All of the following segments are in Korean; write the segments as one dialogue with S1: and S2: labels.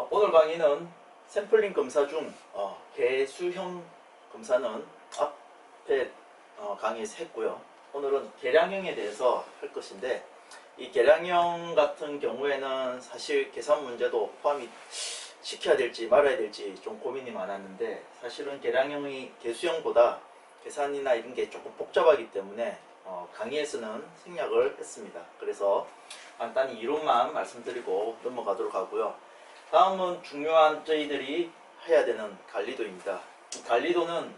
S1: 오늘 강의는 샘플링 검사 중 개수형 검사는 앞에 강의에서 했고요. 오늘은 계량형에 대해서 할 것인데, 이 계량형 같은 경우에는 사실 계산 문제도 포함이 시켜야 될지 말아야 될지 좀 고민이 많았는데, 사실은 계량형이 개수형보다 계산이나 이런 게 조금 복잡하기 때문에 강의에서는 생략을 했습니다. 그래서 간단히 이론만 말씀드리고 넘어가도록 하고요. 다음은 중요한 저희들이 해야 되는 관리도입니다. 관리도는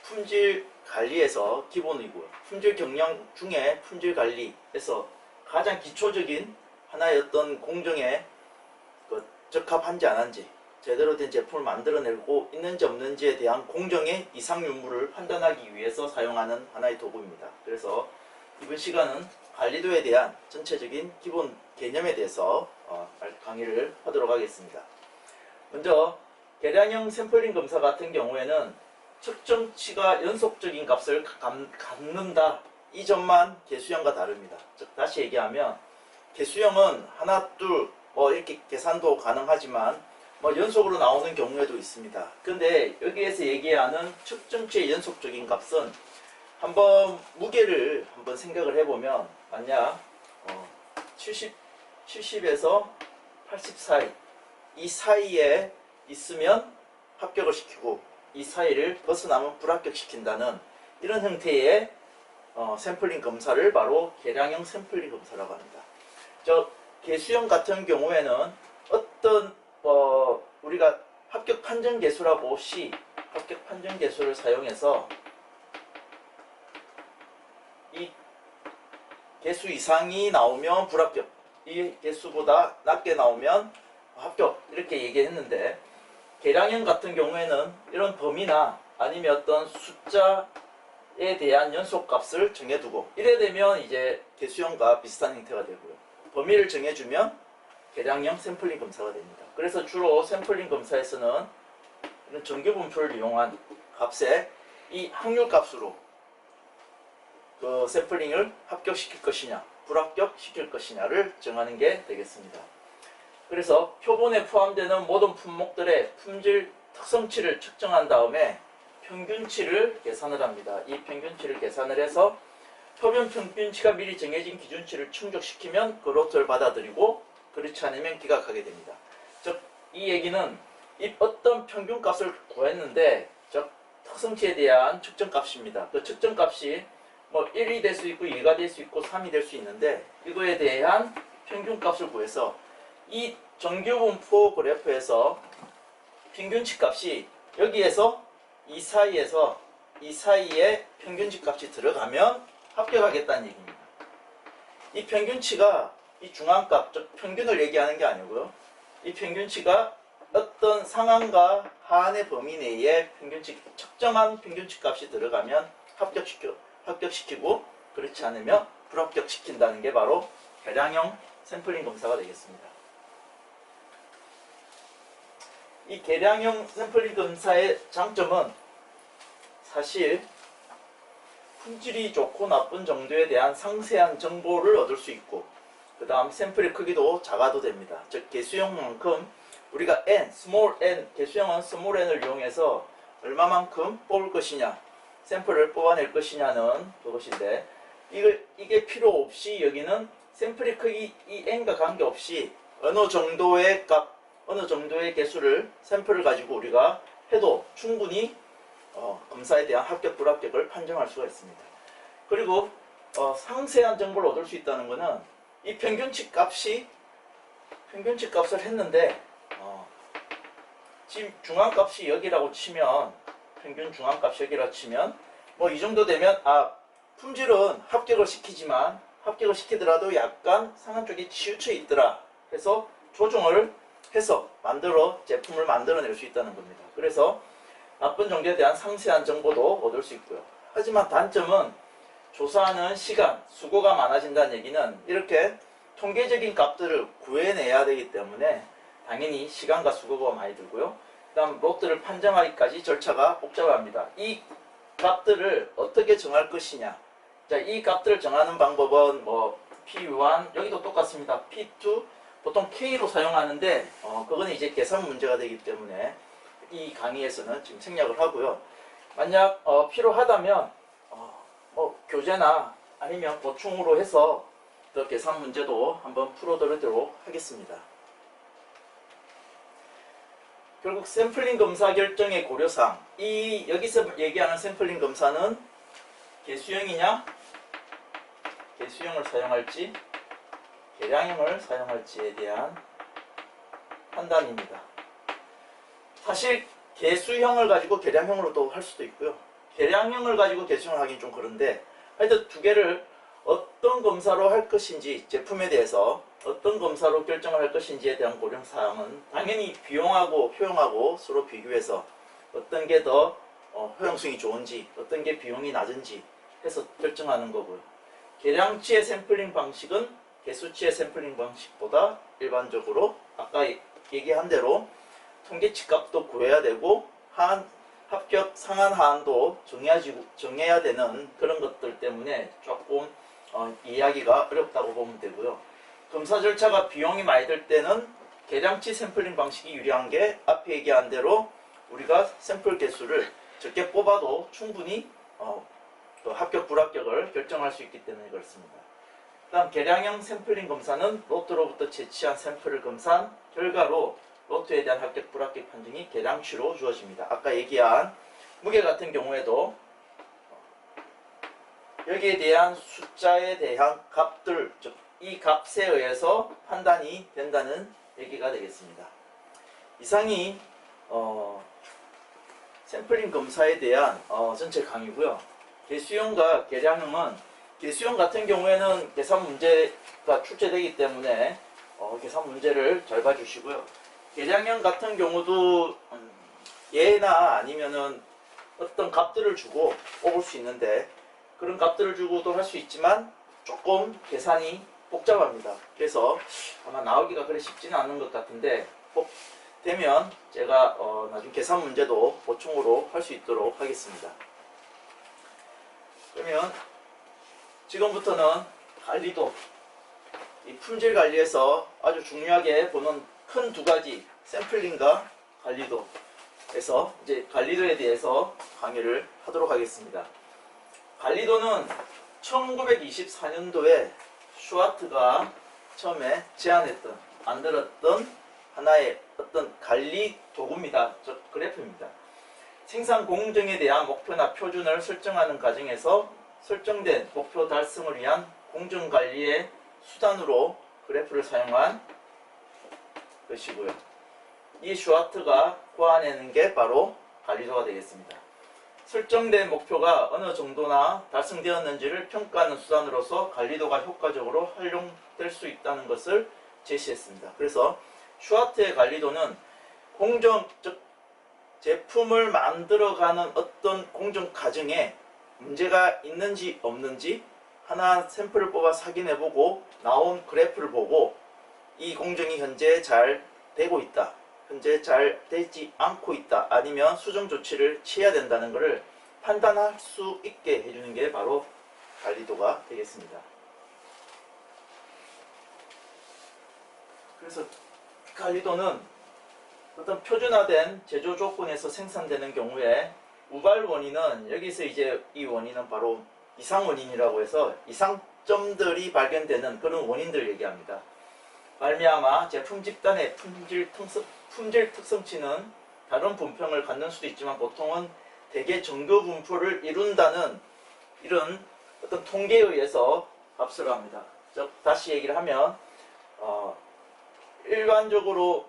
S1: 품질 관리에서 기본이고요. 품질 경영 중에 품질 관리에서 가장 기초적인 하나의 어떤 공정에 적합한지 안 한지, 제대로 된 제품을 만들어내고 있는지 없는지에 대한 공정의 이상 유무를 판단하기 위해서 사용하는 하나의 도구입니다. 그래서 이번 시간은 관리도에 대한 전체적인 기본 개념에 대해서 강의를 하도록 하겠습니다. 먼저 계량형 샘플링 검사 같은 경우에는 측정치가 연속적인 값을 갖는다, 이 점만 개수형과 다릅니다. 즉 다시 얘기하면 개수형은 하나 둘 이렇게 계산도 가능하지만 연속으로 나오는 경우에도 있습니다. 근데 여기에서 얘기하는 측정치의 연속적인 값은 한번 무게를 한번 생각을 해보면, 만약 70에서 80 사이, 이 사이에 있으면 합격을 시키고 이 사이를 벗어나면 불합격시킨다는 이런 형태의 샘플링 검사를 바로 계량형 샘플링 검사라고 합니다. 개수형 같은 경우에는 어떤 우리가 합격 판정 계수라고 C 합격 판정 계수를 사용해서 이 개수 이상이 나오면 불합격, 이 개수보다 낮게 나오면 합격, 이렇게 얘기했는데, 계량형 같은 경우에는 이런 범위나 아니면 어떤 숫자에 대한 연속값을 정해두고, 이래 되면 이제 개수형과 비슷한 형태가 되고요. 범위를 정해주면 계량형 샘플링 검사가 됩니다. 그래서 주로 샘플링 검사에서는 이런 정규분표를 이용한 값에 이 확률값으로 그 샘플링을 합격시킬 것이냐 불합격시킬 것이냐를 정하는 게 되겠습니다. 그래서 표본에 포함되는 모든 품목들의 품질 특성치를 측정한 다음에 평균치를 계산을 합니다. 이 평균치를 계산을 해서 표본 평균치가 미리 정해진 기준치를 충족시키면 그 로트를 받아들이고, 그렇지 않으면 기각하게 됩니다. 즉 이 얘기는 이 어떤 평균값을 구했는데 특성치에 대한 측정값입니다. 그 측정값이 1이 될 수 있고 2가 될 수 있고 3이 될 수 있는데, 이거에 대한 평균값을 구해서 이 정규분포 그래프에서 평균치 값이 여기에서 이 사이에 평균치 값이 들어가면 합격하겠다는 얘기입니다. 이 평균치가 이 중앙값, 즉 평균을 얘기하는 게 아니고요. 이 평균치가 어떤 상한과 하한의 범위 내에 측정한 평균치 값이 들어가면 합격시키고, 그렇지 않으면 불합격시킨다는 게 바로 계량형 샘플링 검사가 되겠습니다. 이 계량형 샘플링 검사의 장점은 사실 품질이 좋고 나쁜 정도에 대한 상세한 정보를 얻을 수 있고, 그 다음 샘플의 크기도 작아도 됩니다. 즉 개수형만큼 우리가 small n, 개수형은 small n을 이용해서 얼마만큼 뽑을 것이냐, 샘플을 뽑아낼 것이냐는 그것인데, 이게 필요 없이 여기는 샘플의 크기 이 n과 관계없이 어느 정도의 개수를 샘플을 가지고 우리가 해도 충분히 검사에 대한 합격 불합격을 판정할 수가 있습니다. 그리고 상세한 정보를 얻을 수 있다는 것은 이 평균치 값을 했는데 지금 중앙값이 여기라고 치면, 평균 중앙값이 여기라고 치면 이 정도 되면 품질은 합격을 시키지만 합격을 시키더라도 약간 상한 쪽이 치우쳐 있더라 해서 조정을 해서 제품을 만들어낼 수 있다는 겁니다. 그래서 나쁜 정도에 대한 상세한 정보도 얻을 수 있고요. 하지만 단점은 조사하는 시간, 수고가 많아진다는 얘기는 이렇게 통계적인 값들을 구해내야 되기 때문에 당연히 시간과 수고가 많이 들고요. 그 다음 로트를 판정하기까지 절차가 복잡합니다. 이 값들을 어떻게 정할 것이냐, 이 값들을 정하는 방법은 P1, 여기도 똑같습니다. P2, 보통 K로 사용하는데 그거는 이제 계산 문제가 되기 때문에 이 강의에서는 지금 생략을 하고요. 만약 필요하다면 교재나 아니면 보충으로 해서 더 계산 문제도 한번 풀어드리도록 하겠습니다. 결국 샘플링 검사 결정의 고려사항, 여기서 얘기하는 샘플링 검사는 개수형이냐 개수형을 사용할지 계량형을 사용할지에 대한 판단입니다. 사실 개수형을 가지고 계량형으로도 할 수도 있고요. 계량형을 가지고 개수형을 하긴 좀 그런데 하여튼 두 개를 어떤 검사로 할 것인지, 제품에 대해서 어떤 검사로 결정을 할 것인지에 대한 고려사항은 당연히 비용하고 효용하고 서로 비교해서 어떤 게 더 효용성이 좋은지, 어떤 게 비용이 낮은지 해서 결정하는 거고요. 계량치의 샘플링 방식은 개수치의 샘플링 방식보다 일반적으로 아까 얘기한 대로 통계치 값도 구해야 되고 합격 상한 하한도 정해야 되는 그런 것들 때문에 조금 이해하기가 어렵다고 보면 되고요. 검사 절차가 비용이 많이 들 때는 계량치 샘플링 방식이 유리한 게 앞에 얘기한 대로 우리가 샘플 개수를 적게 뽑아도 충분히 합격 불합격을 결정할 수 있기 때문에 그렇습니다. 다음 계량형 샘플링 검사는 로또로부터 채취한 샘플을 검사한 결과로 로또에 대한 합격 불합격 판정이 계량치로 주어집니다. 아까 얘기한 무게 같은 경우에도 여기에 대한 숫자에 대한 값들, 즉 이 값에 의해서 판단이 된다는 얘기가 되겠습니다. 이상이 샘플링 검사에 대한 전체 강의고요. 개수형과 계량형은 개수형 같은 경우에는 계산 문제가 출제되기 때문에 계산 문제를 잘 봐주시고요. 계량형 같은 경우도 예나 아니면은 어떤 값들을 주고 뽑을 수 있는데 그런 값들을 주고도 할 수 있지만 조금 계산이 복잡합니다. 그래서 아마 나오기가 그리 쉽지는 않은 것 같은데 꼭 되면 제가 나중에 계산 문제도 보충으로 할 수 있도록 하겠습니다. 그러면 지금부터는 관리도, 이 품질 관리에서 아주 중요하게 보는 큰 두 가지, 샘플링과 관리도에서 이제 관리도에 대해서 강의를 하도록 하겠습니다. 관리도는 1924년도에 슈와트가 처음에 만들었던 하나의 어떤 관리 도구입니다. 즉 그래프입니다. 생산 공정에 대한 목표나 표준을 설정하는 과정에서 설정된 목표 달성을 위한 공정관리의 수단으로 그래프를 사용한 것이고요. 이 슈와트가 고안해낸 게 바로 관리도가 되겠습니다. 설정된 목표가 어느 정도나 달성되었는지를 평가하는 수단으로서 관리도가 효과적으로 활용될 수 있다는 것을 제시했습니다. 그래서 슈와트의 관리도는 즉 제품을 만들어가는 어떤 공정 과정에 문제가 있는지 없는지 하나 샘플을 뽑아서 확인해보고 나온 그래프를 보고 이 공정이 현재 잘 되고 있다, 현재 잘 되지 않고 있다, 아니면 수정 조치를 취해야 된다는 것을 판단할 수 있게 해주는 게 바로 관리도가 되겠습니다. 그래서 관리도는 어떤 표준화된 제조 조건에서 생산되는 경우에 우발 원인은, 여기서 이제 이 원인은 바로 이상 원인이라고 해서 이상점들이 발견되는 그런 원인들을 얘기합니다. 말미암아 제품 집단의 품질 특성치는 다른 분평을 갖는 수도 있지만 보통은 대개 정규 분포를 이룬다는 이런 어떤 통계에 의해서 합수를 합니다. 즉 다시 얘기를 하면 일반적으로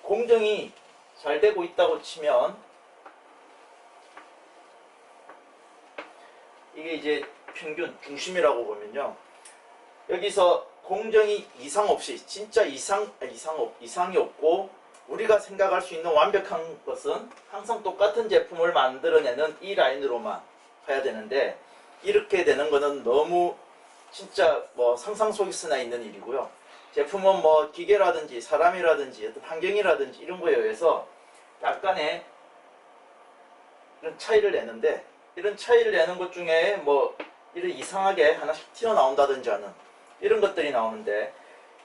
S1: 공정이 잘 되고 있다고 치면 이게 이제 평균 중심이라고 보면요, 여기서 공정이 이상 없이, 진짜 이상이 없고 우리가 생각할 수 있는 완벽한 것은 항상 똑같은 제품을 만들어내는 이 라인으로만 가야 되는데, 이렇게 되는 거는 너무 진짜 상상 속에서나 있는 일이고요. 제품은 기계라든지 사람이라든지 어떤 환경이라든지 이런 거에 의해서 약간의 이런 차이를 내는데, 이런 차이를 내는 것 중에 이런 이상하게 하나씩 튀어나온다든지 하는 이런 것들이 나오는데,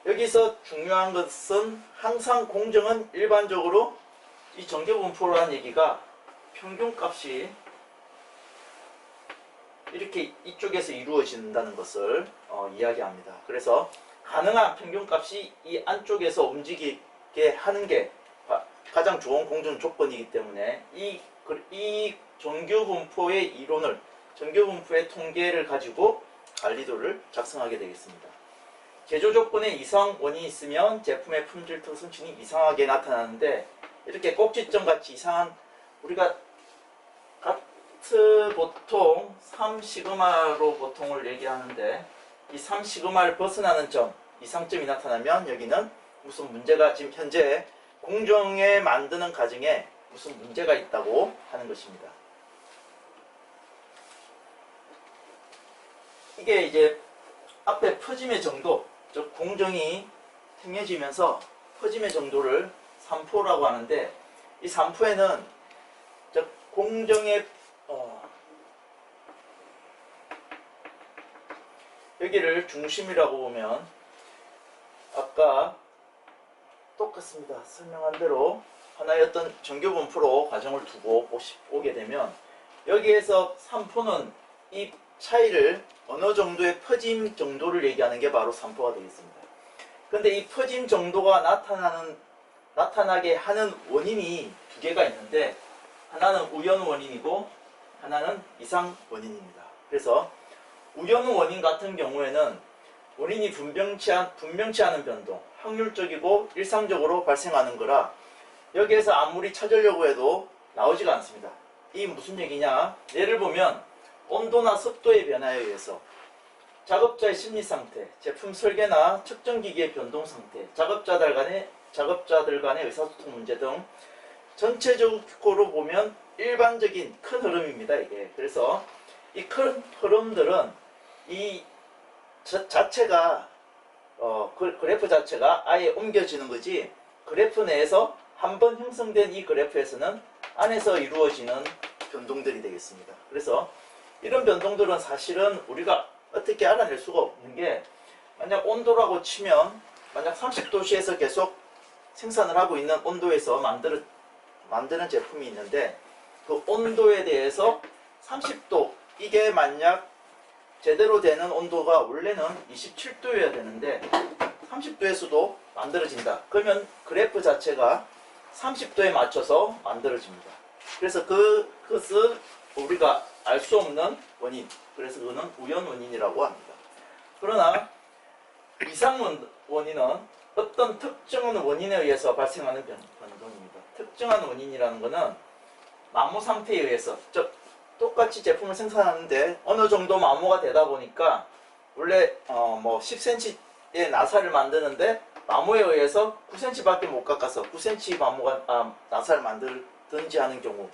S1: 여기서 중요한 것은 항상 공정은 일반적으로 이 정규분포라는 얘기가 평균값이 이렇게 이쪽에서 이루어진다는 것을 이야기합니다. 그래서 가능한 평균값이 이 안쪽에서 움직이게 하는 게 가장 좋은 공정 조건이기 때문에 이 정규분포의 이론을, 정규분포의 통계를 가지고 관리도를 작성하게 되겠습니다. 제조 조건에 이상 원인이 있으면 제품의 품질 특성치는 이상하게 나타나는데, 이렇게 꼭지점 같이 이상한, 우리가 보통 3시그마로 보통을 얘기하는데, 이 3시그마를 벗어나는 점, 이상점이 나타나면 여기는 무슨 문제가, 지금 현재 공정에 만드는 과정에 무슨 문제가 있다고 하는 것입니다. 이게 이제 앞에 퍼짐의 정도, 즉 공정이 행해지면서 퍼짐의 정도를 산포라고 하는데, 이 산포에는 즉 공정의 여기를 중심이라고 보면 아까 똑같습니다. 설명한 대로 하나의 어떤 정규분포로 과정을 두고 오게 되면 여기에서 산포는 이 차이를 어느 정도의 퍼짐 정도를 얘기하는 게 바로 산포가 되겠습니다. 그런데 이 퍼짐 정도가 나타나게 하는 원인이 두 개가 있는데, 하나는 우연 원인이고 하나는 이상 원인입니다. 그래서 우연 원인 같은 경우에는 원인이 분명치 않은 변동, 확률적이고 일상적으로 발생하는 거라 여기에서 아무리 찾으려고 해도 나오지가 않습니다. 이 무슨 얘기냐? 예를 보면 온도나 습도의 변화에 의해서 작업자의 심리 상태, 제품 설계나 측정기기의 변동 상태, 작업자들 간의 의사소통 문제 등 전체적으로 보면 일반적인 큰 흐름입니다. 이게. 그래서 이 큰 흐름들은 이 자체가 그래프 자체가 아예 옮겨지는 거지, 그래프 내에서 한번 형성된 이 그래프에서는 안에서 이루어지는 변동들이 되겠습니다. 그래서 이런 변동들은 사실은 우리가 어떻게 알아낼 수가 없는 게, 만약 온도라고 치면 만약 30도씨에서 계속 생산을 하고 있는 온도에서 만드는 제품이 있는데, 그 온도에 대해서 30도, 이게 만약 제대로 되는 온도가 원래는 27도여야 되는데 30도에서도 만들어진다. 그러면 그래프 자체가 30도에 맞춰서 만들어집니다. 그래서 그것을 우리가 알 수 없는 원인, 그래서 그거는 우연 원인이라고 합니다. 그러나 이상 원인은 어떤 특정한 원인에 의해서 발생하는 변동입니다. 특정한 원인이라는 것은 마모 상태에 의해서, 똑같이 제품을 생산하는데 어느 정도 마모가 되다 보니까 원래 10cm의 나사를 만드는데 마모에 의해서 9cm밖에 못 깎아서 9cm 나사를 만들든지 하는 경우,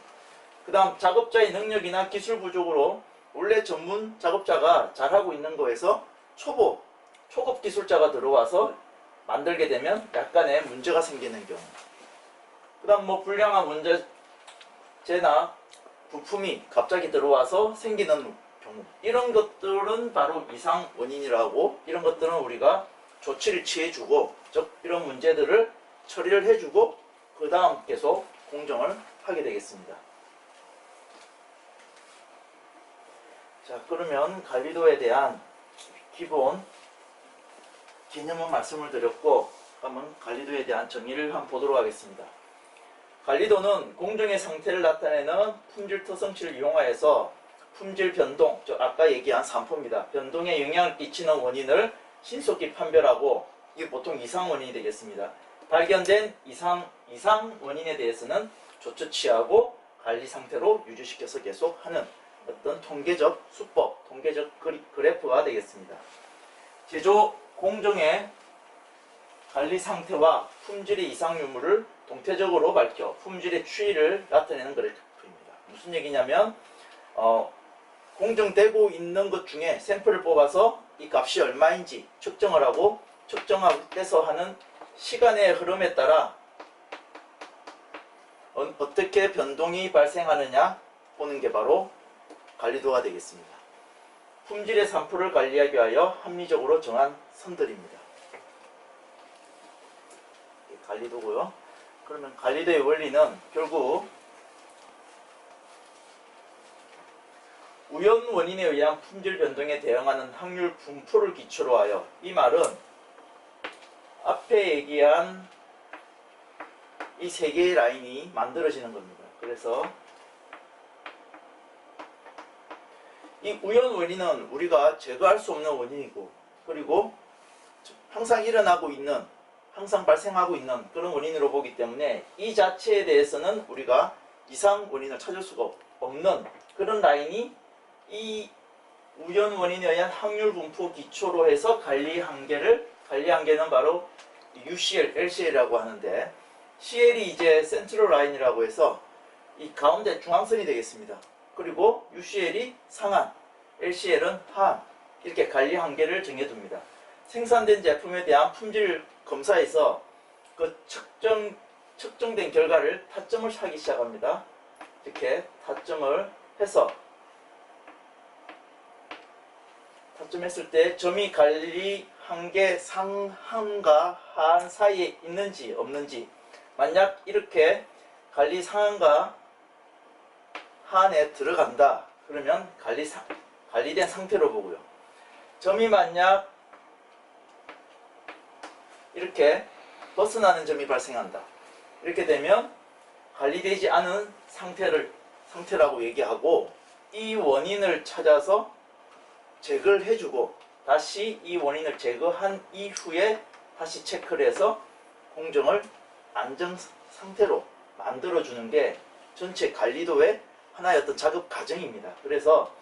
S1: 그 다음 작업자의 능력이나 기술 부족으로 원래 전문 작업자가 잘하고 있는 거에서 초급 기술자가 들어와서 만들게 되면 약간의 문제가 생기는 경우, 그 다음 불량한 문제나 부품이 갑자기 들어와서 생기는 경우, 이런 것들은 바로 이상 원인이라고, 이런 것들은 우리가 조치를 취해주고, 즉 이런 문제들을 처리를 해주고 그 다음 계속 공정을 하게 되겠습니다. 자, 그러면 관리도에 대한 기본 개념은 말씀을 드렸고, 한번 관리도에 대한 정의를 한번 보도록 하겠습니다. 관리도는 공정의 상태를 나타내는 품질 특성치를 이용하여서 품질 변동, 아까 얘기한 산포입니다. 변동에 영향을 끼치는 원인을 신속히 판별하고, 이게 보통 이상 원인이 되겠습니다. 발견된 이상 원인에 대해서는 조처 취하고 관리 상태로 유지시켜서 계속 하는 어떤 통계적 수법, 통계적 그래프가 되겠습니다. 제조 공정의 관리 상태와 품질의 이상 유무를 동태적으로 밝혀 품질의 추이를 나타내는 그래프입니다. 무슨 얘기냐면 공정되고 있는 것 중에 샘플을 뽑아서 이 값이 얼마인지 측정을 하고, 측정해서 하는 시간의 흐름에 따라 어떻게 변동이 발생하느냐 보는 게 바로 관리도가 되겠습니다. 품질의 산포를 관리하기 위하여 합리적으로 정한 선들입니다. 관리도고요. 그러면 관리도의 원리는 결국 우연 원인에 의한 품질 변동에 대응하는 확률 분포를 기초로 하여, 이 말은 앞에 얘기한 이 세 개의 라인이 만들어지는 겁니다. 그래서 이 우연 원인은 우리가 제거할 수 없는 원인이고, 그리고 항상 일어나고 있는, 항상 발생하고 있는 그런 원인으로 보기 때문에 이 자체에 대해서는 우리가 이상 원인을 찾을 수가 없는 그런 라인이 이 우연 원인에 의한 확률 분포 기초로 해서 관리 한계는 바로 UCL, LCL이라고 하는데, CL이 이제 센트럴 라인이라고 해서 이 가운데 중앙선이 되겠습니다. 그리고 UCL이 상한, LCL은 하한, 이렇게 관리 한계를 정해둡니다. 생산된 제품에 대한 품질 검사에서 그 측정된 결과를 타점을 하기 시작합니다. 이렇게 타점을 해서, 타점했을 때 점이 관리 한계 상한과 하한 사이에 있는지 없는지, 만약 이렇게 관리 상한과 하한에 들어간다 그러면 관리된 상태로 보고요. 점이 만약 이렇게 벗어나는 점이 발생한다, 이렇게 되면 관리되지 않은 상태라고 얘기하고, 이 원인을 찾아서 제거를 해주고 다시 이 원인을 제거한 이후에 다시 체크를 해서 공정을 안정 상태로 만들어주는 게 전체 관리도의 하나의 어떤 작업 과정입니다. 그래서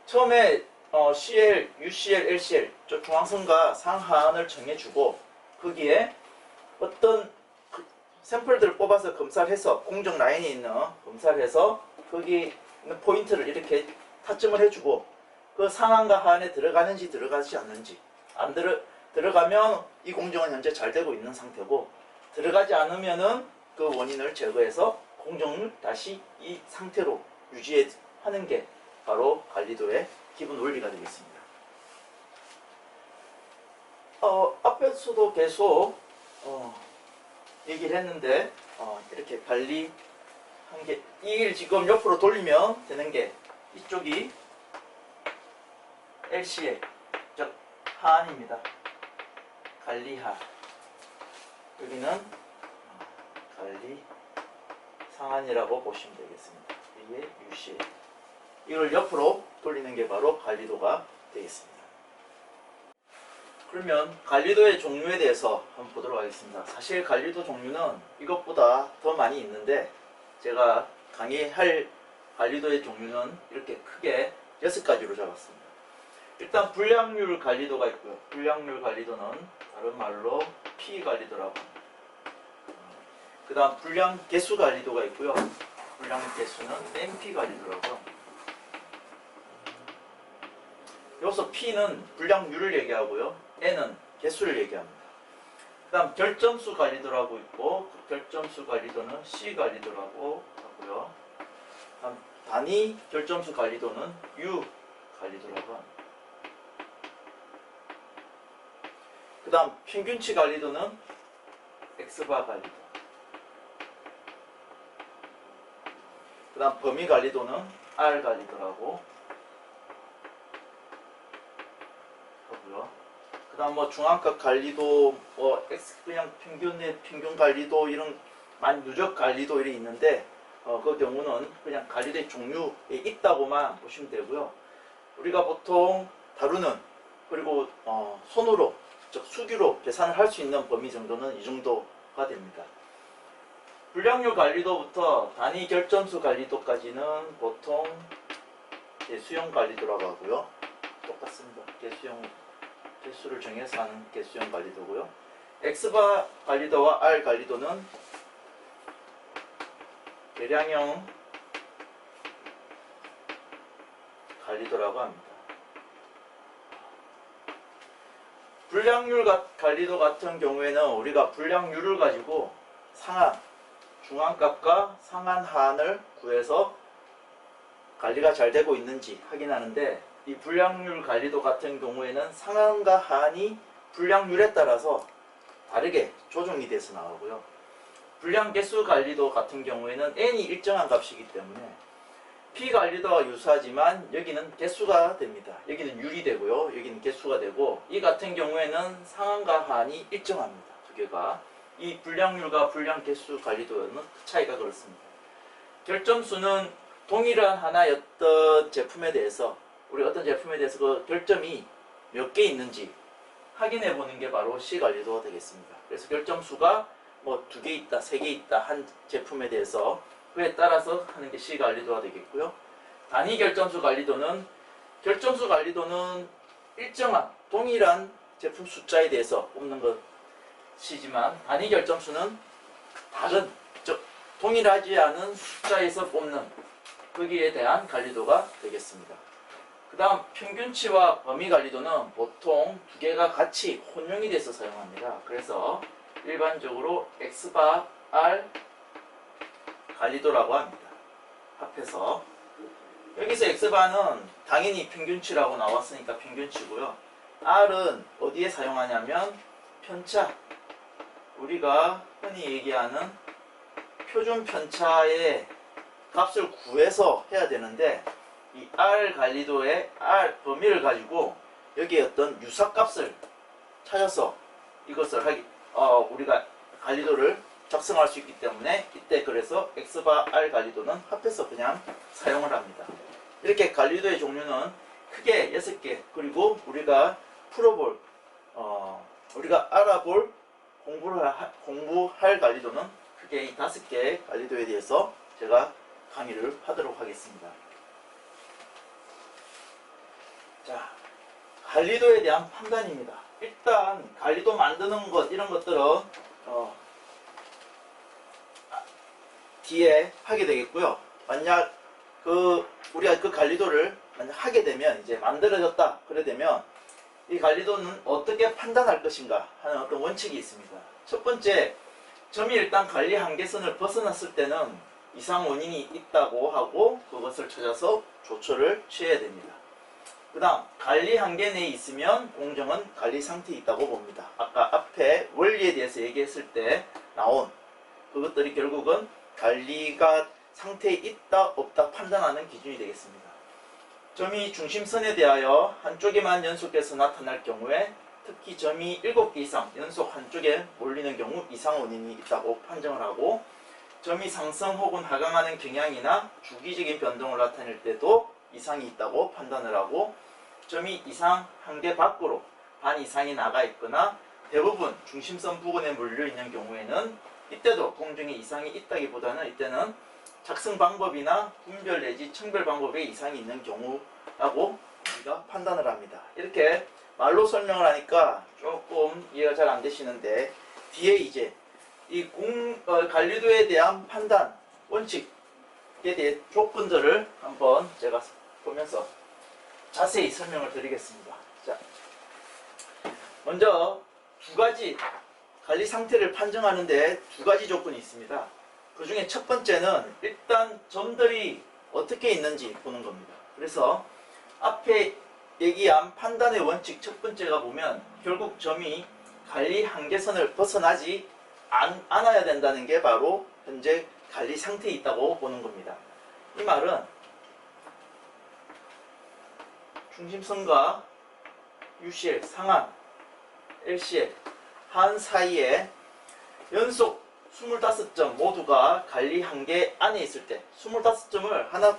S1: 처음에 CL, UCL, LCL 중앙선과 상하한을 정해주고, 거기에 어떤 샘플들을 뽑아서 검사를 해서 공정 라인에 있는 검사를 해서 거기 있는 포인트를 이렇게 타점을 해주고, 그 상한과 하한에 들어가는지 들어가지 않는지, 들어가면 이 공정은 현재 잘 되고 있는 상태고, 들어가지 않으면은 그 원인을 제거해서 공정을 다시 이 상태로 유지하는 게 바로 관리도의 기본 원리가 되겠습니다. 앞에서도 계속 얘기를 했는데, 이렇게 관리 한계, 이를 지금 옆으로 돌리면 되는 게, 이쪽이 LCL, 즉 하한입니다. 관리하. 여기는 관리 상한이라고 보시면 되겠습니다. 이게 UCL. 이걸 옆으로 돌리는 게 바로 관리도가 되겠습니다. 그러면 관리도의 종류에 대해서 한번 보도록 하겠습니다. 사실 관리도 종류는 이것보다 더 많이 있는데, 제가 강의할 관리도의 종류는 이렇게 크게 6가지로 잡았습니다. 일단 불량률 관리도가 있고요. 불량률 관리도는 다른 말로 P 관리도라고 합니다. 그 다음 불량 개수 관리도가 있고요. 불량 개수는 NP 관리도라고 합니다. 여기서 P는 불량률을 얘기하고요. N은 개수를 얘기합니다. 그 다음 결점수 관리도라고 있고, 그 결점수 관리도는 C 관리도라고 하고요. 그 다음 단위 결점수 관리도는 U 관리도라고 합니다. 그 다음 평균치 관리도는 X바 관리도. 그 다음 범위 관리도는 R 관리도라고 하고요. 그 다음 중앙값 관리도, X 그냥 평균 관리도, 이런 누적 관리도 이렇게 있는데, 그 경우는 그냥 관리도의 종류에 있다고만 보시면 되고요. 우리가 보통 다루는, 그리고 손으로, 즉 수기로 계산을 할 수 있는 범위 정도는 이 정도가 됩니다. 불량률 관리도부터 단위 결점수 관리도까지는 보통 개수형 관리도라고 하고요. 똑같습니다. 개수를 정해서 하는 개수형 관리도고요. X바 관리도와 R 관리도는 계량형 관리도라고 합니다. 불량률 관리도 같은 경우에는 우리가 불량률을 가지고 상한, 중앙값과 상한 하한을 구해서 관리가 잘 되고 있는지 확인하는데, 이 불량률 관리도 같은 경우에는 상한과 하한이 불량률에 따라서 다르게 조정이 돼서 나오고요. 불량 개수 관리도 같은 경우에는 n이 일정한 값이기 때문에 p 관리도와 유사하지만 여기는 개수가 됩니다. 여기는 율이 되고요. 여기는 개수가 되고, 이 같은 경우에는 상한과 하한이 일정합니다. 두 개가. 이 불량률과 불량 개수 관리도는 그 차이가 그렇습니다. 결점수는 동일한 하나였던 제품에 대해서, 우리 어떤 제품에 대해서 그 결점이 몇 개 있는지 확인해 보는 게 바로 C 관리도가 되겠습니다. 그래서 결점수가 뭐 2개 있다, 3개 있다 한 제품에 대해서 그에 따라서 하는 게 C 관리도가 되겠고요. 단위 결점수 관리도는, 결점수 관리도는 일정한 동일한 제품 숫자에 대해서 뽑는 것이지만, 단위 결점수는 다른 동일하지 않은 숫자에서 뽑는 거기에 대한 관리도가 되겠습니다. 그 다음 평균치와 범위 관리도는 보통 두 개가 같이 혼용이 돼서 사용합니다. 그래서 일반적으로 X바 R 관리도라고 합니다. 합해서. 여기서 X바는 당연히 평균치라고 나왔으니까 평균치고요. R은 어디에 사용하냐면 편차, 우리가 흔히 얘기하는 표준 편차의 값을 구해서 해야 되는데, 이 R 관리도의 R 범위를 가지고 여기에 어떤 유사값을 찾아서 이것을 우리가 관리도를 작성할 수 있기 때문에, 이때 그래서 X바 R 관리도는 합해서 그냥 사용을 합니다. 이렇게 관리도의 종류는 크게 6개, 그리고 우리가 풀어볼, 우리가 알아볼 공부할 관리도는 크게 이 5개의 관리도에 대해서 제가 강의를 하도록 하겠습니다. 자, 관리도에 대한 판단입니다. 일단 관리도 만드는 것, 이런 것들은 뒤에 하게 되겠고요. 만약 우리가 그 관리도를 만약 하게 되면, 이제 만들어졌다 그래 되면 이 관리도는 어떻게 판단할 것인가 하는 어떤 원칙이 있습니다. 첫 번째, 점이 일단 관리 한계선을 벗어났을 때는 이상 원인이 있다고 하고 그것을 찾아서 조처를 취해야 됩니다. 그 다음, 관리 한계 내에 있으면 공정은 관리 상태에 있다고 봅니다. 아까 앞에 원리에 대해서 얘기했을 때 나온 그것들이 결국은 관리가 상태에 있다 없다 판단하는 기준이 되겠습니다. 점이 중심선에 대하여 한쪽에만 연속해서 나타날 경우에, 특히 점이 7개 이상 연속 한쪽에 몰리는 경우 이상 원인이 있다고 판정을 하고, 점이 상승 혹은 하강하는 경향이나 주기적인 변동을 나타낼 때도 이상이 있다고 판단을 하고, 점이 이상 한계 밖으로 반 이상이 나가 있거나 대부분 중심선 부근에 몰려 있는 경우에는 이때도 공정에 이상이 있다기보다는 이때는 작성 방법이나 분별 내지 청별 방법에 이상이 있는 경우라고 우리가 판단을 합니다. 이렇게 말로 설명을 하니까 조금 이해가 잘 안 되시는데, 뒤에 이제 이 관리도에 대한 판단 원칙에 대해 조건들을 한번 제가 보면서 자세히 설명을 드리겠습니다. 자, 먼저 두 가지 관리 상태를 판정하는데 두 가지 조건이 있습니다. 그 중에 첫 번째는 일단 점들이 어떻게 있는지 보는 겁니다. 그래서 앞에 얘기한 판단의 원칙 첫 번째가 보면 결국 점이 관리 한계선을 벗어나지 않아야 된다는 게 바로 현재 관리 상태에 있다고 보는 겁니다. 이 말은 중심선과 UCL, 상한, LCL, 한 사이에 연속 25점 모두가 관리 한계 안에 있을 때, 25점을 하나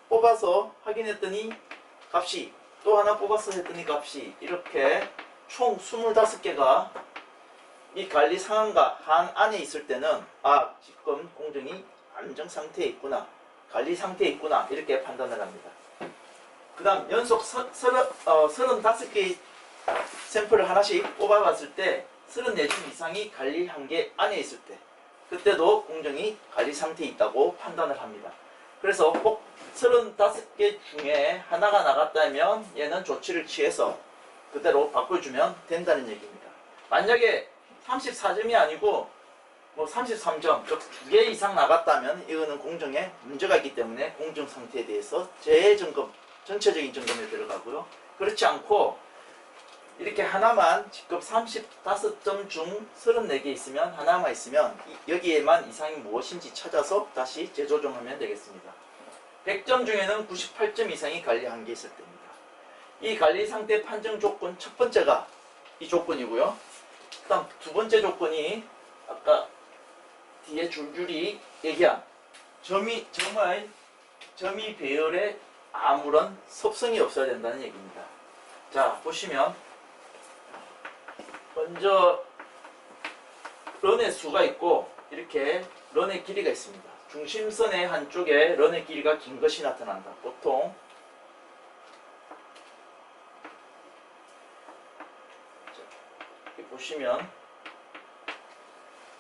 S1: 뽑아서 확인했더니 값이, 또 하나 뽑아서 했더니 값이, 이렇게 총 25개가 이 관리 상한과 한 안에 있을 때는 지금 공정이 안정 상태에 있구나, 관리 상태에 있구나, 이렇게 판단을 합니다. 그 다음 연속 35개의 샘플을 하나씩 뽑아봤을 때 34점 이상이 관리 한계 안에 있을 때, 그때도 공정이 관리 상태에 있다고 판단을 합니다. 그래서 꼭 35개 중에 하나가 나갔다면 얘는 조치를 취해서 그대로 바꿔주면 된다는 얘기입니다. 만약에 34점이 아니고 33점, 즉 2개 이상 나갔다면 이거는 공정에 문제가 있기 때문에 공정 상태에 대해서 재점검, 전체적인 점검에 들어가고요. 그렇지 않고 이렇게 하나만 지금 35점 중 34개 있으면 하나만 있으면 여기에만 이상이 무엇인지 찾아서 다시 재조정하면 되겠습니다. 100점 중에는 98점 이상이 관리 한계 있을 때입니다. 이 관리 상태 판정 조건 첫 번째가 이 조건이고요. 그다음 두 번째 조건이 아까 뒤에 줄줄이 얘기한 점이 배열에 아무런 섭성이 없어야 된다는 얘기입니다. 자, 보시면 먼저 런의 수가 있고 이렇게 런의 길이가 있습니다. 중심선의 한쪽에 런의 길이가 긴 것이 나타난다. 보통 이렇게 보시면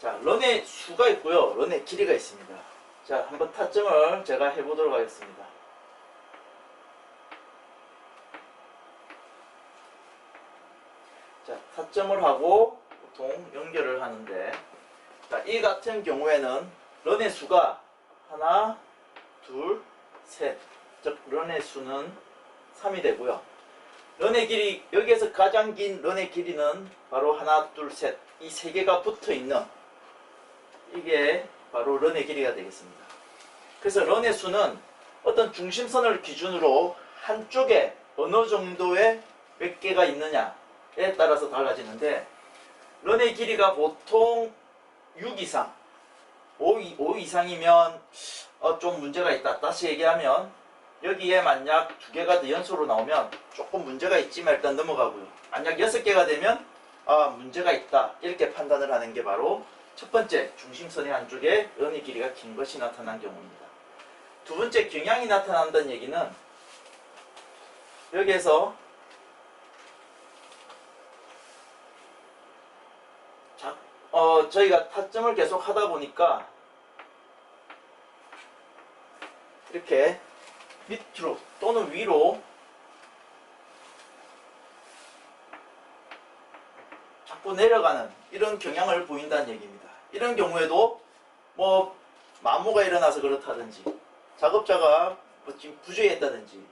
S1: 자, 런의 수가 있고요. 런의 길이가 있습니다. 자, 한번 타점을 제가 해보도록 하겠습니다. 자, 타점을 하고 보통 연결을 하는데 자, 이 같은 경우에는 런의 수가 하나, 둘, 셋. 즉 런의 수는 3이 되고요. 런의 길이, 여기에서 가장 긴 런의 길이는 바로 하나, 둘, 셋. 이 세 개가 붙어 있는 이게 바로 런의 길이가 되겠습니다. 그래서 런의 수는 어떤 중심선을 기준으로 한쪽에 어느 정도의 몇 개가 있느냐에 따라서 달라지는데 런의 길이가 보통 6 이상 5 이상이면 좀 문제가 있다. 다시 얘기하면 여기에 만약 2개가 더 연속으로 나오면 조금 문제가 있지만 일단 넘어가고요. 만약 6개가 되면 문제가 있다. 이렇게 판단을 하는 게 바로 첫 번째 중심선의 한쪽에 런의 길이가 긴 것이 나타난 경우입니다. 두 번째 경향이 나타난다는 얘기는 여기에서 저희가 타점을 계속 하다 보니까 이렇게 밑으로 또는 위로 자꾸 내려가는 이런 경향을 보인다는 얘기입니다. 이런 경우에도 뭐 마모가 일어나서 그렇다든지 작업자가 지금 부주의했다든지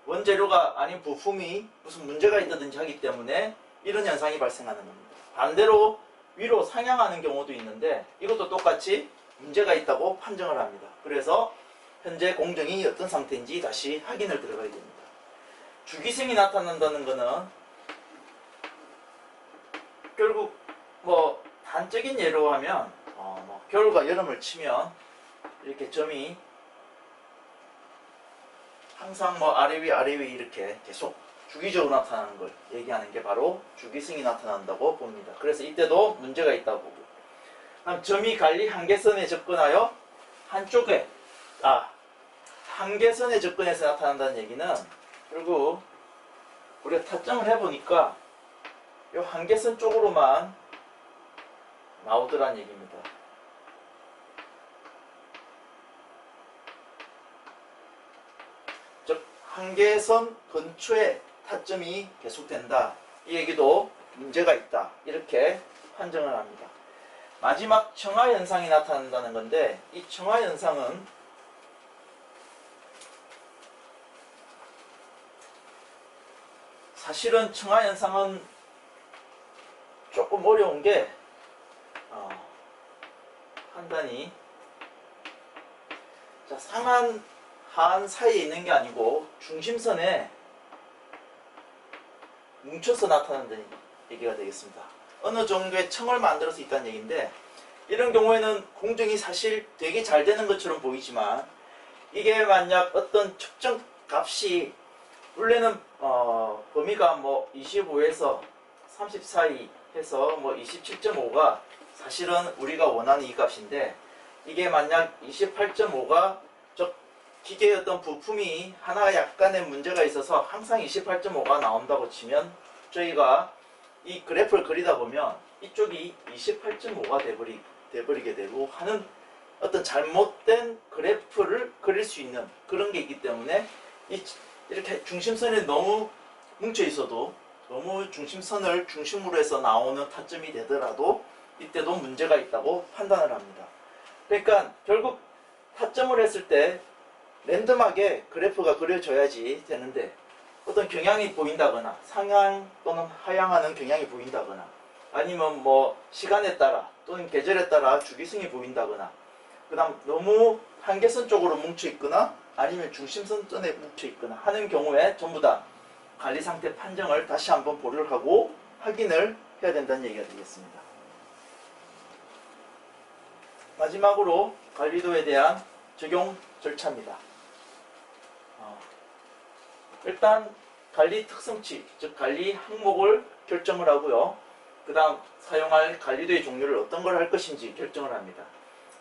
S1: 원재료가 아닌 부품이 무슨 문제가 있다든지 하기 때문에 이런 현상이 발생하는 겁니다. 반대로 위로 상향하는 경우도 있는데 이것도 똑같이 문제가 있다고 판정을 합니다. 그래서 현재 공정이 어떤 상태인지 다시 확인을 들어가야 됩니다. 주기성이 나타난다는 것은 결국 뭐 단적인 예로 하면 겨울과 여름을 치면 이렇게 점이 항상 아래 위 이렇게 계속 주기적으로 나타나는 걸 얘기하는 게 바로 주기성이 나타난다고 봅니다. 그래서 이때도 문제가 있다고 보고. 다음 점이 관리 한계선에 접근하여 한쪽에 한계선에 접근해서 나타난다는 얘기는 결국 우리가 타점을 해보니까 이 한계선 쪽으로만 나오더란 얘기입니다. 즉 한계선 근처에 타점이 계속된다. 이 얘기도 문제가 있다. 이렇게 판정을 합니다. 마지막 청하현상이 나타난다는 건데 이 청하현상은 사실은 청하현상은 조금 어려운 게 판단이 상한 하한 사이에 있는 게 아니고 중심선에 뭉쳐서 나타난다는 얘기가 되겠습니다. 어느 정도의 청을 만들 수 있다는 얘기인데 이런 경우에는 공정이 사실 되게 잘 되는 것처럼 보이지만 이게 만약 어떤 측정 값이 원래는 범위가 25에서 30 사이 해서 27.5가 사실은 우리가 원하는 이 값인데 이게 만약 28.5가 기계의 어떤 부품이 하나 약간의 문제가 있어서 항상 28.5가 나온다고 치면 저희가 이 그래프를 그리다 보면 이쪽이 28.5가 돼버리게 되고 하는 어떤 잘못된 그래프를 그릴 수 있는 그런 게 있기 때문에 이렇게 중심선에 너무 뭉쳐 있어도 너무 중심선을 중심으로 해서 나오는 타점이 되더라도 이때도 문제가 있다고 판단을 합니다. 그러니까 결국 타점을 했을 때 랜덤하게 그래프가 그려져야지 되는데 어떤 경향이 보인다거나 상향 또는 하향하는 경향이 보인다거나 아니면 뭐 시간에 따라 또는 계절에 따라 주기성이 보인다거나 그 다음 너무 한계선 쪽으로 뭉쳐 있거나 아니면 중심선 쪽에 뭉쳐 있거나 하는 경우에 전부 다 관리 상태 판정을 다시 한번 보류를 하고 확인을 해야 된다는 얘기가 되겠습니다. 마지막으로 관리도에 대한 적용 절차입니다. 일단 관리 특성치, 즉 관리 항목을 결정을 하고요. 그 다음 사용할 관리도의 종류를 어떤 걸 할 것인지 결정을 합니다.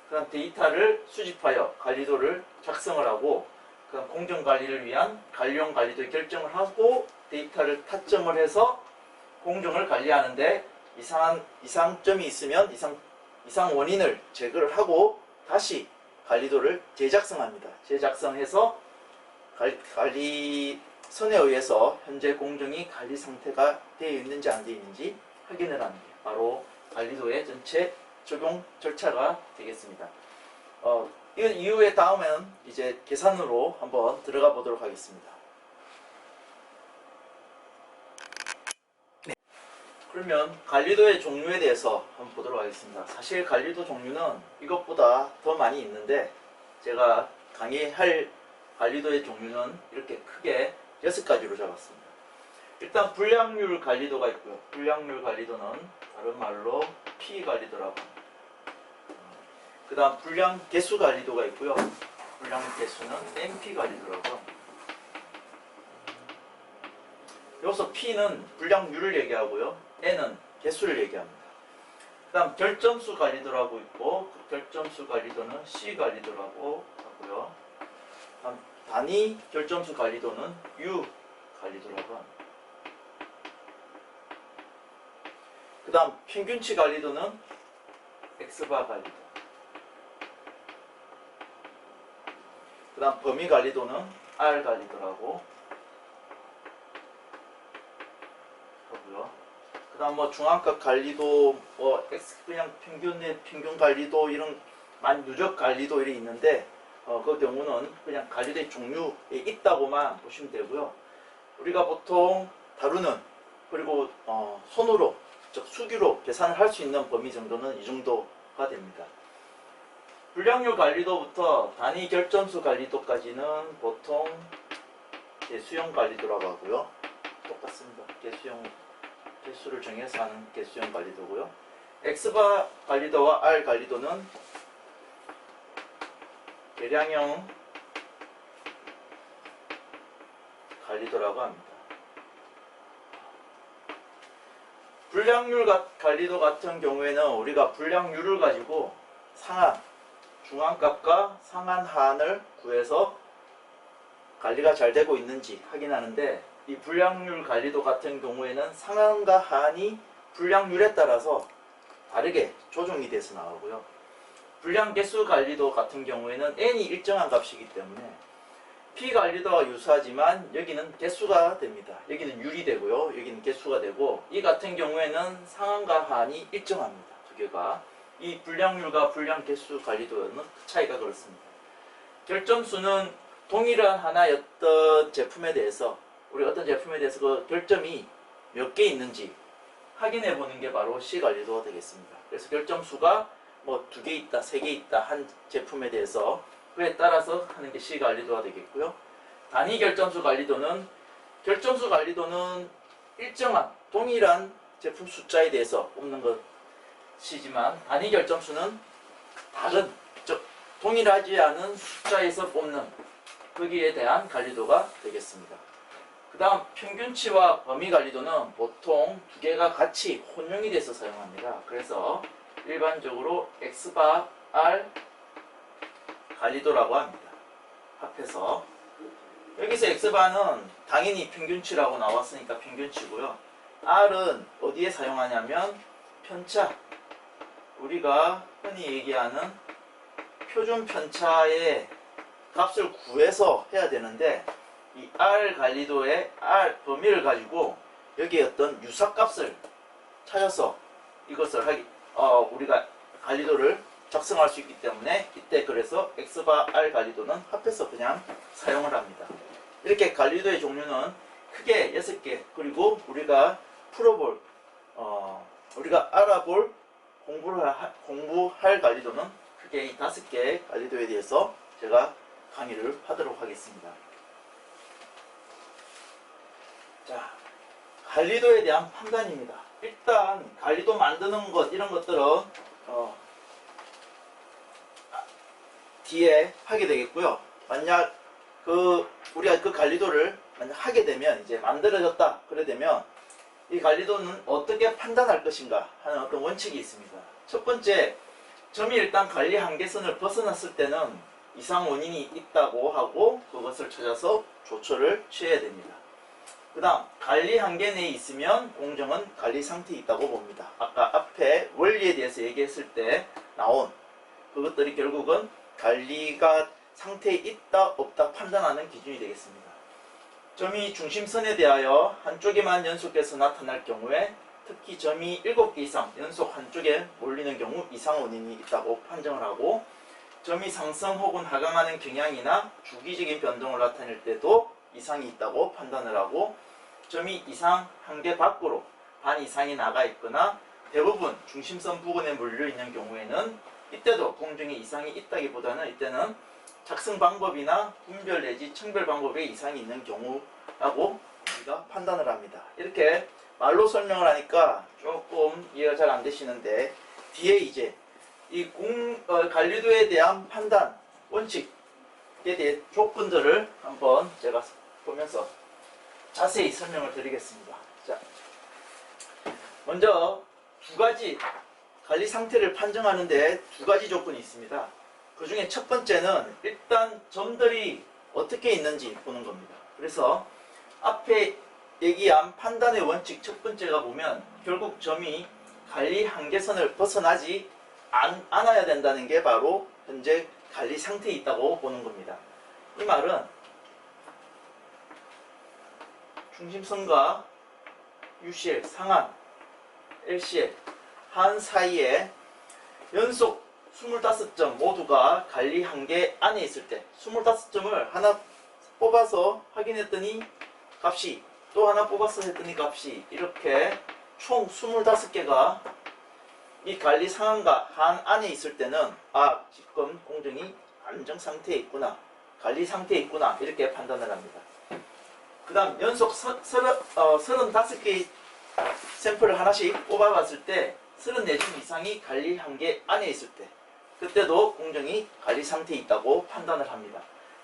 S1: 그 다음 데이터를 수집하여 관리도를 작성을 하고 그 다음 공정관리를 위한 관리용 관리도의 결정을 하고 데이터를 타점을 해서 공정을 관리하는데 이상점이 있으면 이상 원인을 제거를 하고 다시 관리도를 재작성합니다. 재작성해서 관리선에 의해서 현재 공정이 관리 상태가 되어 있는지 안 되어 있는지 확인을 하는 게 바로 관리도의 전체 적용 절차가 되겠습니다. 이 이후에 다음에는 이제 계산으로 한번 들어가 보도록 하겠습니다. 그러면 관리도의 종류에 대해서 한번 보도록 하겠습니다. 사실 관리도 종류는 이것보다 더 많이 있는데 제가 강의할 관리도의 종류는 이렇게 크게 6가지로 잡았습니다. 일단 불량률 관리도가 있고요. 불량률 관리도는 다른 말로 P 관리도라고 합니다. 그 다음 불량 개수 관리도가 있고요. 불량 개수는 NP 관리도라고 합니다. 여기서 P는 불량률을 얘기하고요. N은 개수를 얘기합니다. 그 다음 결점수 관리도라고 있고 그 결점수 관리도는 C 관리도라고 하고요. 다음 단위 결점수 관리도는 U 관리도라고 합니다. 그 다음 평균치 관리도는 X바 관리도. 그 다음 범위 관리도는 R 관리도라고 하고요. 그 다음 뭐 중앙값 관리도, 뭐 X 그냥 평균 관리도 이런 누적 관리도 이런 있는데 그 경우는 그냥 관리도의 종류에 있다고만 보시면 되고요. 우리가 보통 다루는 그리고 손으로 즉 수기로 계산을 할 수 있는 범위 정도는 이 정도가 됩니다. 불량률 관리도부터 단위 결점수 관리도까지는 보통 개수형 관리도라고 하고요. 똑같습니다. 개수를 정해서 하는 개수형 관리도고요. X바 관리도와 R 관리도는 계량형 관리도라고 합니다. 불량률 관리도 같은 경우에는 우리가 불량률을 가지고 상한, 중앙값과 상한 하한을 구해서 관리가 잘 되고 있는지 확인하는데 이 불량률 관리도 같은 경우에는 상한과 하한이 불량률에 따라서 다르게 조정이 돼서 나오고요. 불량개수 관리도 같은 경우에는 n이 일정한 값이기 때문에 p 관리도와 유사하지만 여기는 개수가 됩니다. 여기는 율이 되고요. 여기는 개수가 되고 이 같은 경우에는 상한과 하한이 일정합니다. 두 개가. 이 불량률과 불량개수 관리도는 차이가 그렇습니다. 결점수는 동일한 하나였던 제품에 대해서 우리 어떤 제품에 대해서 그 결점이 몇 개 있는지 확인해 보는 게 바로 C 관리도가 되겠습니다. 그래서 결점수가 뭐 2개 있다, 3개 있다 한 제품에 대해서 그에 따라서 하는 게 C 관리도가 되겠고요. 단위 결점수 관리도는 일정한 동일한 제품 숫자에 대해서 뽑는 것이지만 단위 결점수는 다른 즉 동일하지 않은 숫자에서 뽑는 거기에 대한 관리도가 되겠습니다. 그 다음 평균치와 범위 관리도는 보통 두 개가 같이 혼용이 돼서 사용합니다. 그래서 일반적으로 X바 R 관리도라고 합니다. 합해서 여기서 X바는 당연히 평균치라고 나왔으니까 평균치고요. R은 어디에 사용하냐면 편차, 우리가 흔히 얘기하는 표준 편차의 값을 구해서 해야 되는데 이 R 관리도의 R 범위를 가지고 여기에 어떤 유사값을 찾아서 이것을 우리가 관리도를 작성할 수 있기 때문에 이때 그래서 X바 R 관리도는 합해서 그냥 사용을 합니다. 이렇게 관리도의 종류는 크게 6개, 그리고 우리가 풀어볼, 우리가 알아볼 공부할 관리도는 크게 이 5개의 관리도에 대해서 제가 강의를 하도록 하겠습니다. 자, 관리도에 대한 판단입니다. 일단 관리도 만드는 것, 이런 것들은 뒤에 하게 되겠고요. 만약 우리가 그 관리도를 만약 하게 되면, 이제 만들어졌다 그래 되면 이 관리도는 어떻게 판단할 것인가 하는 어떤 원칙이 있습니다. 첫 번째, 점이 일단 관리 한계선을 벗어났을 때는 이상 원인이 있다고 하고 그것을 찾아서 조처를 취해야 됩니다. 그 다음, 관리 한계 내에 있으면 공정은 관리 상태에 있다고 봅니다. 아까 앞에 원리에 대해서 얘기했을 때 나온 그것들이 결국은 관리가 상태에 있다 없다 판단하는 기준이 되겠습니다. 점이 중심선에 대하여 한쪽에만 연속해서 나타날 경우에, 특히 점이 7개 이상 연속 한쪽에 몰리는 경우 이상 원인이 있다고 판정을 하고, 점이 상승 혹은 하강하는 경향이나 주기적인 변동을 나타낼 때도 이상이 있다고 판단을 하고, 점이 이상 한계 밖으로 반 이상이 나가 있거나 대부분 중심선 부근에 몰려 있는 경우에는 이때도 공정에 이상이 있다기보다는 이때는 작성 방법이나 분별 내지 청별 방법에 이상이 있는 경우라고 우리가 판단을 합니다. 이렇게 말로 설명을 하니까 조금 이해가 잘 안 되시는데, 뒤에 이제 이 관리도에 대한 판단 원칙에 대해 조건들을 한번 제가 보면서 자세히 설명을 드리겠습니다. 자, 먼저 두 가지 관리 상태를 판정하는데 두 가지 조건이 있습니다. 그 중에 첫 번째는 일단 점들이 어떻게 있는지 보는 겁니다. 그래서 앞에 얘기한 판단의 원칙 첫 번째가 보면 결국 점이 관리 한계선을 벗어나지 않아야 된다는 게 바로 현재 관리 상태에 있다고 보는 겁니다. 이 말은 중심선과 UCL, 상한, LCL, 한 사이에 연속 25점 모두가 관리 한계 안에 있을 때, 25점을 하나 뽑아서 확인했더니 값이, 또 하나 뽑아서 했더니 값이, 이렇게 총 25개가 이 관리 상한과 한 안에 있을 때는 지금 공정이 안정 상태에 있구나, 관리 상태에 있구나, 이렇게 판단을 합니다. 그 다음 연속 35개의 샘플을 하나씩 뽑아봤을 때 34점 이상이 관리 한계 안에 있을 때, 그때도 공정이 관리 상태에 있다고 판단을 합니다.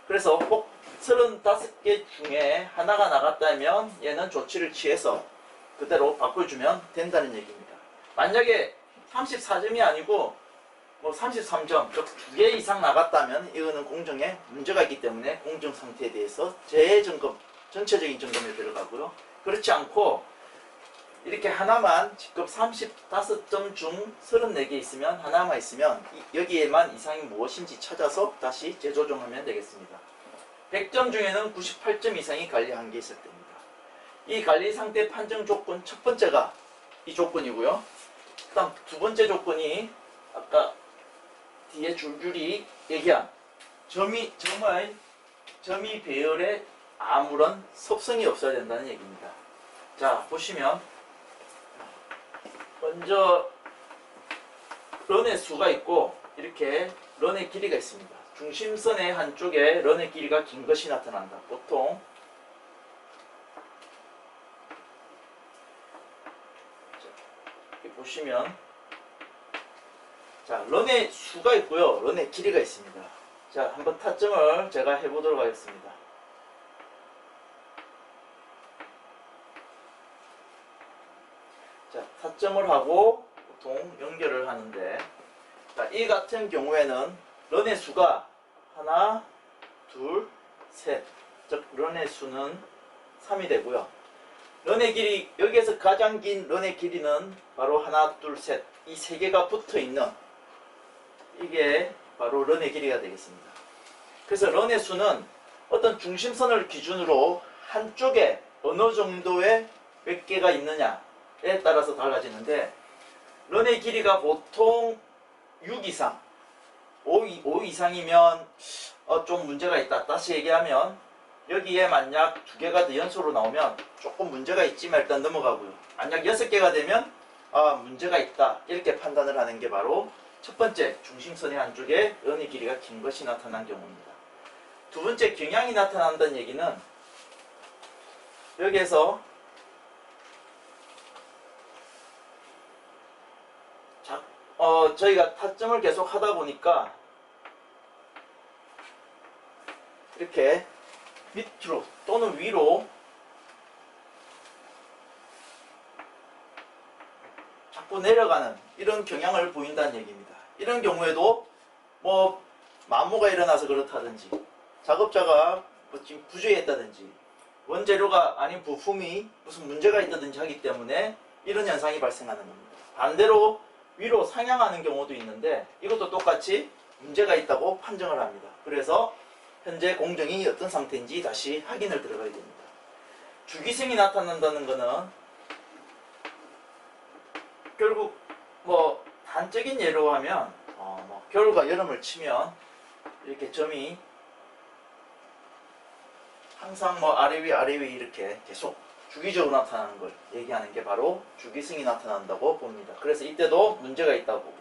S1: 그래서 꼭 35개 중에 하나가 나갔다면 얘는 조치를 취해서 그대로 바꿔주면 된다는 얘기입니다. 만약에 34점이 아니고 33점, 즉 2개 이상 나갔다면 이거는 공정에 문제가 있기 때문에 공정 상태에 대해서 재점검, 전체적인 점검에 들어가고요. 그렇지 않고 이렇게 하나만, 직접 35점 중 34개 있으면, 하나만 있으면 여기에만 이상이 무엇인지 찾아서 다시 재조정하면 되겠습니다. 100점 중에는 98점 이상이 관리 한계 있을 때입니다. 이 관리 상태 판정 조건 첫 번째가 이 조건이고요. 그 다음 두 번째 조건이 아까 뒤에 줄줄이 얘기한 점이 배열에 아무런 섭성이 없어야 된다는 얘기입니다. 자, 보시면 먼저 런의 수가 있고 이렇게 런의 길이가 있습니다. 중심선의 한쪽에 런의 길이가 긴 것이 나타난다. 보통 이렇게 보시면 런의 수가 있고요, 런의 길이가 있습니다. 자, 한번 타점을 제가 해보도록 하겠습니다. 자, 타점을 하고 보통 연결을 하는데, 자, 이 같은 경우에는 런의 수가 하나, 둘, 셋, 즉 런의 수는 3이 되고요. 런의 길이, 여기에서 가장 긴 런의 길이는 바로 하나, 둘, 셋, 이 세 개가 붙어 있는 이게 바로 런의 길이가 되겠습니다. 그래서 런의 수는 어떤 중심선을 기준으로 한쪽에 어느 정도의 몇 개가 있느냐에 따라서 달라지는데, 런의 길이가 보통 6 이상, 5 이상이면 좀 문제가 있다. 다시 얘기하면 여기에 만약 2개가 더 연속으로 나오면 조금 문제가 있지만 일단 넘어가고요. 만약 6개가 되면 문제가 있다 이렇게 판단을 하는 게 바로 첫 번째 중심선의 한쪽에 은의 길이가 긴 것이 나타난 경우입니다. 두 번째 경향이 나타난다는 얘기는 여기에서 저희가 타점을 계속 하다 보니까 이렇게 밑으로 또는 위로 자꾸 내려가는 이런 경향을 보인다는 얘기입니다. 이런 경우에도 뭐 마모가 일어나서 그렇다든지 작업자가 지금 부주의했다든지 원재료가 아닌 부품이 무슨 문제가 있다든지 하기 때문에 이런 현상이 발생하는 겁니다. 반대로 위로 상향하는 경우도 있는데 이것도 똑같이 문제가 있다고 판정을 합니다. 그래서 현재 공정이 어떤 상태인지 다시 확인을 들어가야 됩니다. 주기성이 나타난다는 것은 결국 뭐 단적인 예로 하면 겨울과 여름을 치면 이렇게 점이 항상 아래 위 이렇게 계속 주기적으로 나타나는 걸 얘기하는 게 바로 주기성이 나타난다고 봅니다. 그래서 이때도 문제가 있다고 보고,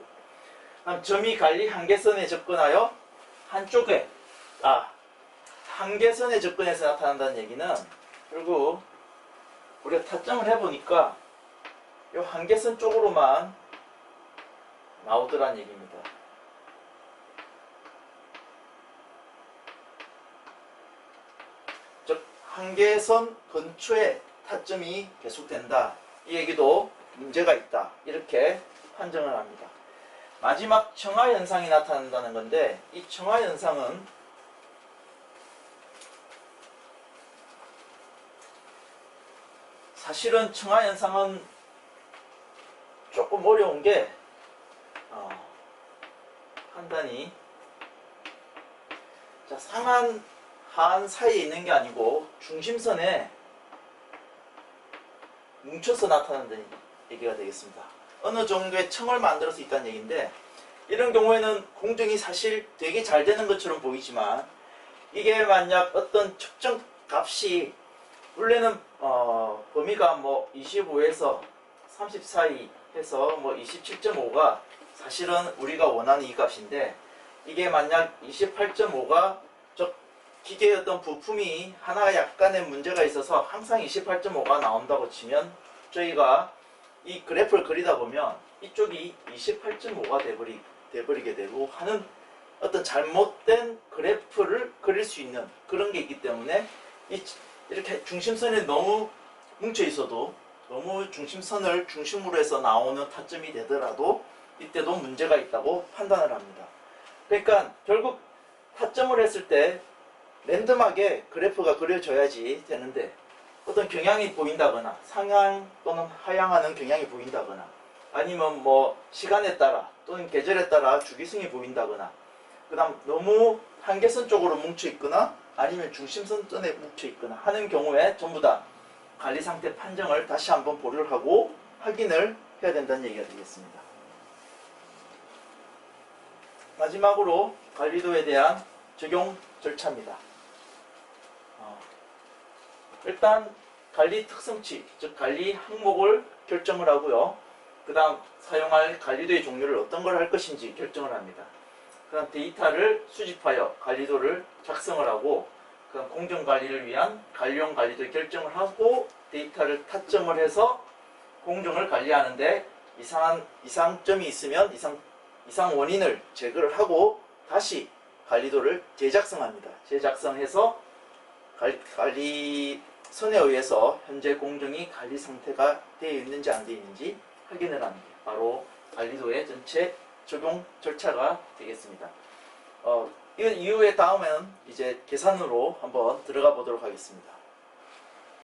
S1: 그럼 점이 관리 한계선에 접근하여 한쪽에 한계선에 접근해서 나타난다는 얘기는 결국 우리가 타점을 해보니까 이 한계선 쪽으로만 나오더란 얘기입니다. 즉 한계선 근처에 타점이 계속된다. 이 얘기도 문제가 있다. 이렇게 판정을 합니다. 마지막 청하현상이 나타난다는 건데 이 청하현상은 사실은 청하현상은 조금 어려운 게 판단이 상한 하한 사이에 있는 게 아니고 중심선에 뭉쳐서 나타난다는 얘기가 되겠습니다. 어느 정도의 청을 만들어서 있다는 얘기인데 이런 경우에는 공정이 사실 되게 잘 되는 것처럼 보이지만 이게 만약 어떤 측정 값이 원래는 범위가 25에서 30 사이 해서 27.5가 사실은 우리가 원하는 이 값인데 이게 만약 28.5가 기계의 어떤 부품이 하나 약간의 문제가 있어서 항상 28.5가 나온다고 치면 저희가 이 그래프를 그리다 보면 이쪽이 28.5가 돼버리게 되고 하는 어떤 잘못된 그래프를 그릴 수 있는 그런 게 있기 때문에 이렇게 중심선에 너무 뭉쳐 있어도 너무 중심선을 중심으로 해서 나오는 타점이 되더라도 이때도 문제가 있다고 판단을 합니다. 그러니까 결국 타점을 했을 때 랜덤하게 그래프가 그려져야지 되는데 어떤 경향이 보인다거나 상향 또는 하향하는 경향이 보인다거나 아니면 시간에 따라 또는 계절에 따라 주기성이 보인다거나 그 다음 너무 한계선 쪽으로 뭉쳐 있거나 아니면 중심선 전에 뭉쳐 있거나 하는 경우에 전부 다 관리 상태 판정을 다시 한번 보류를 하고 확인을 해야 된다는 얘기가 되겠습니다. 마지막으로 관리도에 대한 적용 절차입니다. 일단 관리 특성치, 즉 관리 항목을 결정을 하고요. 그 다음 사용할 관리도의 종류를 어떤 걸 할 것인지 결정을 합니다. 그 다음 데이터를 수집하여 관리도를 작성을 하고 그 다음 공정관리를 위한 관리용 관리도를 결정을 하고 데이터를 타점을 해서 공정을 관리하는데 이상점이 있으면 이상 원인을 제거를 하고 다시 관리도를 재작성합니다. 재작성해서 관리선에 의해서 현재 공정이 관리 상태가 되어 있는지 안 되어 있는지 확인을 하는 게 바로 관리도의 전체 적용 절차가 되겠습니다. 이 이후에 다음에는 이제 계산으로 한번 들어가 보도록 하겠습니다.